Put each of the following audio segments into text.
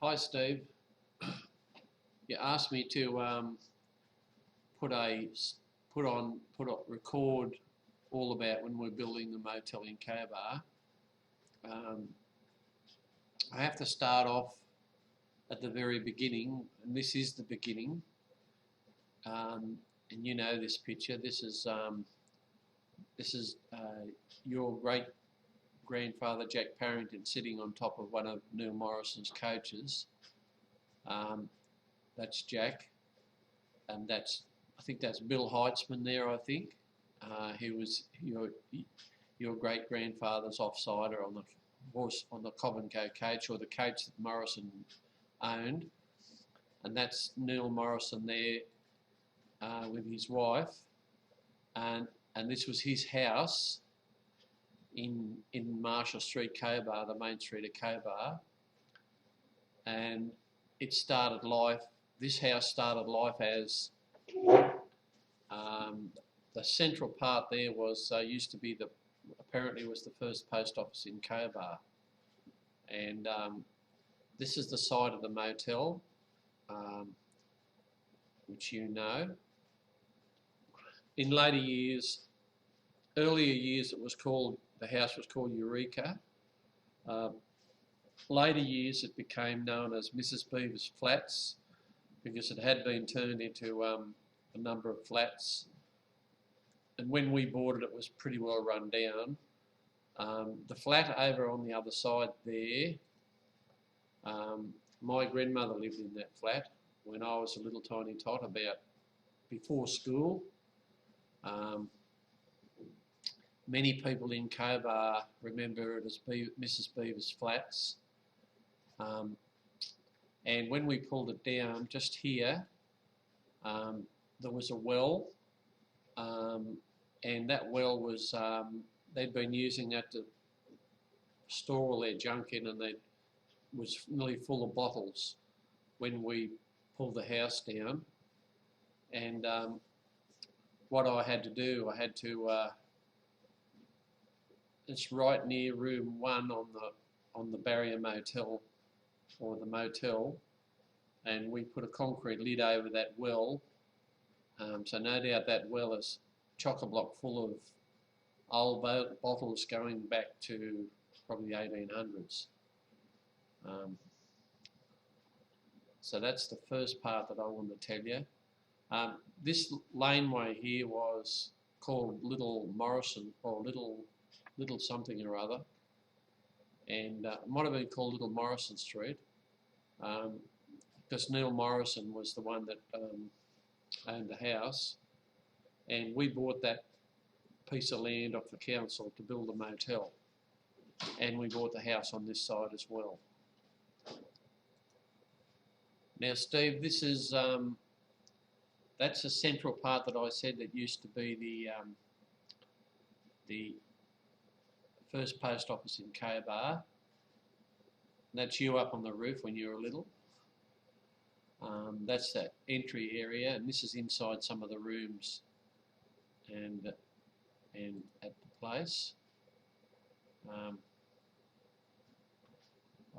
Hi Steve, you asked me to put a record all about when we're building the motel in Cobar. Um, I have to start off at the very beginning, and this is the beginning. And you know this picture. This is your great grandfather Jack Parrington sitting on top of one of Neil Morrison's coaches. That's Jack, and I think that's Bill Heitzman there. I think he was your great grandfather's offsider on the horse on the Cobb and Co coach, or the coach that Morrison owned, and that's Neil Morrison there with his wife, and this was his house in Marshall Street, Cobar, the main street of Cobar, and it started life. This house started life as the central part there was used to be apparently was the first post office in Cobar, and this is the side of the motel, which you know. In later years, earlier years, the house was called Eureka. Later years, it became known as Mrs. Beaver's Flats because it had been turned into a number of flats. And when we bought it, it was pretty well run down. The flat over on the other side there, my grandmother lived in that flat when I was a little tiny tot, about before school. Many people in Cobar remember it as Mrs. Beaver's Flats. And when we pulled it down, just here, there was a well, and that well was, they'd been using that to store all their junk in, and it was nearly full of bottles when we pulled the house down. And what I had to do, it's right near room 1 on the Barrier Motel, or the motel, and we put a concrete lid over that well. So no doubt that well is chock-a-block full of old bottles going back to probably the 1800s. So that's the first part that I want to tell you. This laneway here was called Little Morrison, or Little something or other, and it might have been called Little Morrison Street, because Neil Morrison was the one that owned the house, and we bought that piece of land off the council to build a motel, and we bought the house on this side as well. Now Steve, this is that's the central part that I said that used to be the first post office in Cobar. That's you up on the roof when you were little. That's that entry area, and this is inside some of the rooms and at the place. I've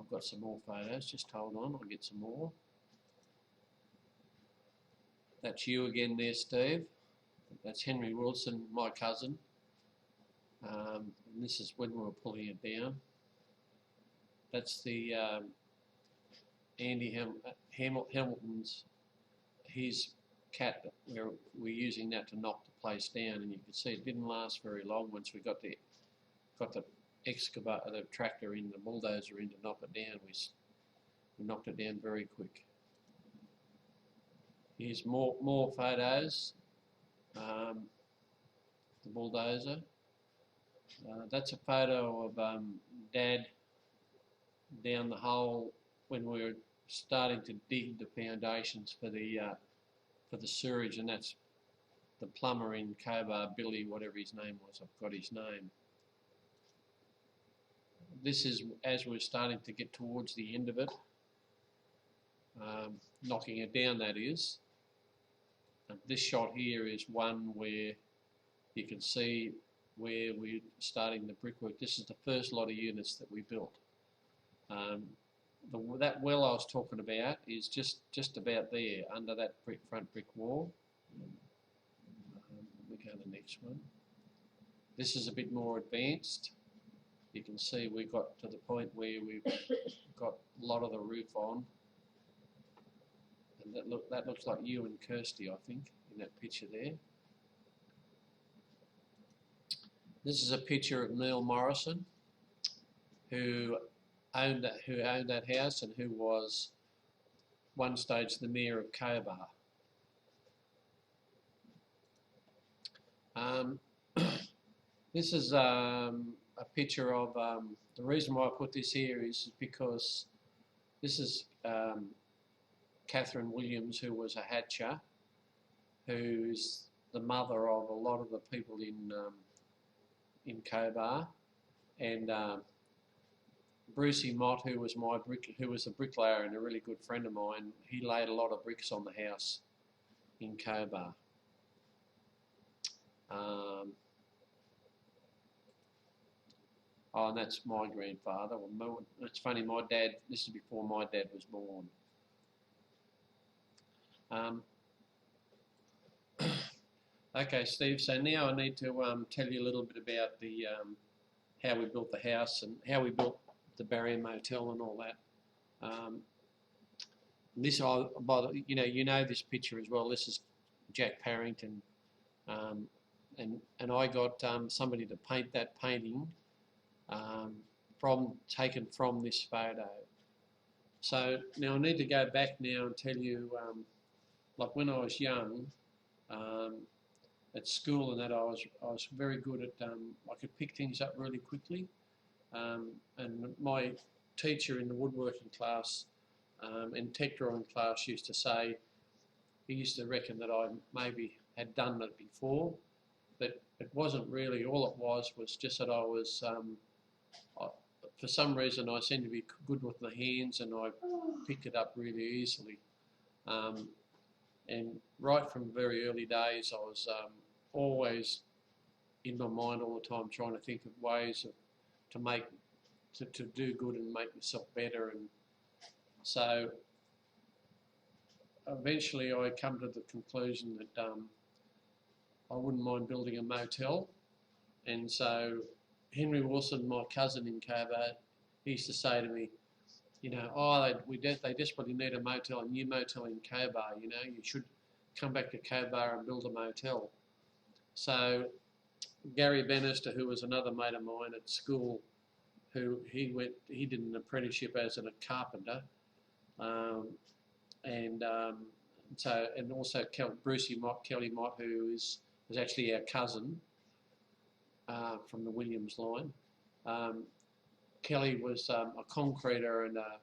got some more photos, just hold on, I'll get some more. That's you again there, Steve. That's Henry Wilson, my cousin. And this is when we were pulling it down. That's the Andy Hamilton's, his cat, where we're using that to knock the place down, and you can see it didn't last very long once we got the excavator, the tractor in, the bulldozer in to knock it down. We knocked it down very quick. Here's more photos. The bulldozer. That's a photo of Dad down the hole when we were starting to dig the foundations for the sewerage, and that's the plumber in Cobar, Billy, whatever his name was. I've got his name. This is as we're starting to get towards the end of it, knocking it down, that is. And this shot here is one where you can see where we're starting the brickwork. This is the first lot of units that we built. that well I was talking about is just about there under that front brick wall. We go to the next one. This is a bit more advanced. You can see we got to the point where we've got a lot of the roof on, and that looks like you and Kirsty, I think, in that picture there. This is a picture of Neil Morrison, who owned that house and who was one stage the mayor of Cobar. This is a picture of the reason why I put this here is because this is Catherine Williams, who was a hatcher, who's the mother of a lot of the people in Cobar, and Brucey Mott, who was a bricklayer and a really good friend of mine. He laid a lot of bricks on the house in Cobar. Oh, and that's my grandfather. Well, it's funny, my dad, this is before my dad was born. Okay, Steve, so now I need to tell you a little bit about the how we built the house and how we built the Barrier Motel and all that. This, you know this picture as well. This is Jack Parrington, and I got somebody to paint that painting taken from this photo. So now I need to go back now and tell you, like when I was young, at school and that I was very good at, I could pick things up really quickly, and my teacher in the woodworking class and tech drawing class used to say, he used to reckon that I maybe had done it before, but it wasn't really. All it was just that I was, for some reason I seemed to be good with my hands and I picked it up really easily. And right from very early days I was always in my mind all the time trying to think of ways to do good and make myself better. And so eventually I come to the conclusion that I wouldn't mind building a motel. And so Henry Wilson, my cousin in Cobar, he used to say to me, you know, they desperately need a motel, a new motel in Cobar, you know, you should come back to Cobar and build a motel. So Gary Bannister, who was another mate of mine at school, he did an apprenticeship as a carpenter, and also Brucey Mott, Kelly Mott, who is actually our cousin from the Williams line. Kelly was a concreter and a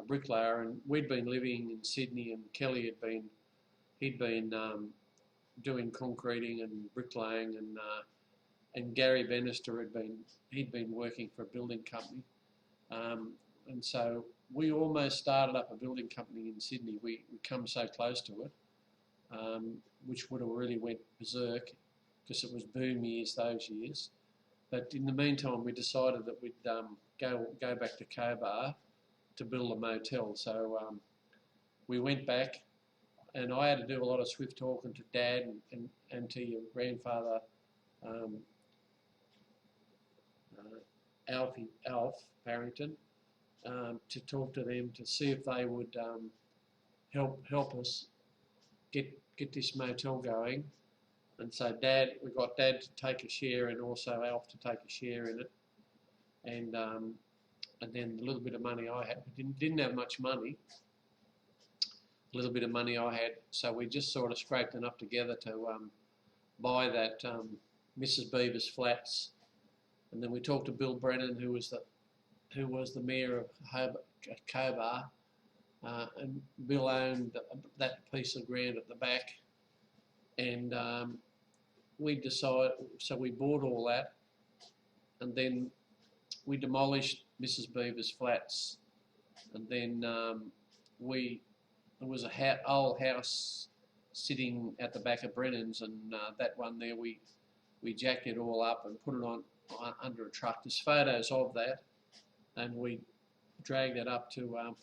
bricklayer, and we'd been living in Sydney, and Kelly he'd been doing concreting and bricklaying, and Gary Bannister he'd been working for a building company, and so we almost started up a building company in Sydney. We come so close to it, which would have really went berserk because it was boom years those years. But in the meantime, we decided that we'd go back to Cobar to build a motel. So we went back, and I had to do a lot of swift talking to Dad and to your grandfather, Alf Barrington, to talk to them to see if they would help us get this motel going. And so we got Dad to take a share and also Alf to take a share in it. And then the little bit of money I had, didn't have much money, a little bit of money I had, so we just sort of scraped enough together to buy that Mrs. Beaver's flats. And then we talked to Bill Brennan, who was the mayor of Cobar, and Bill owned that piece of ground at the back. And we decided, so we bought all that, and then we demolished Mrs. Beaver's flats, and then there was a old house sitting at the back of Brennan's, and that one there we jacked it all up and put it on under a truck. There's photos of that, and we dragged it up to put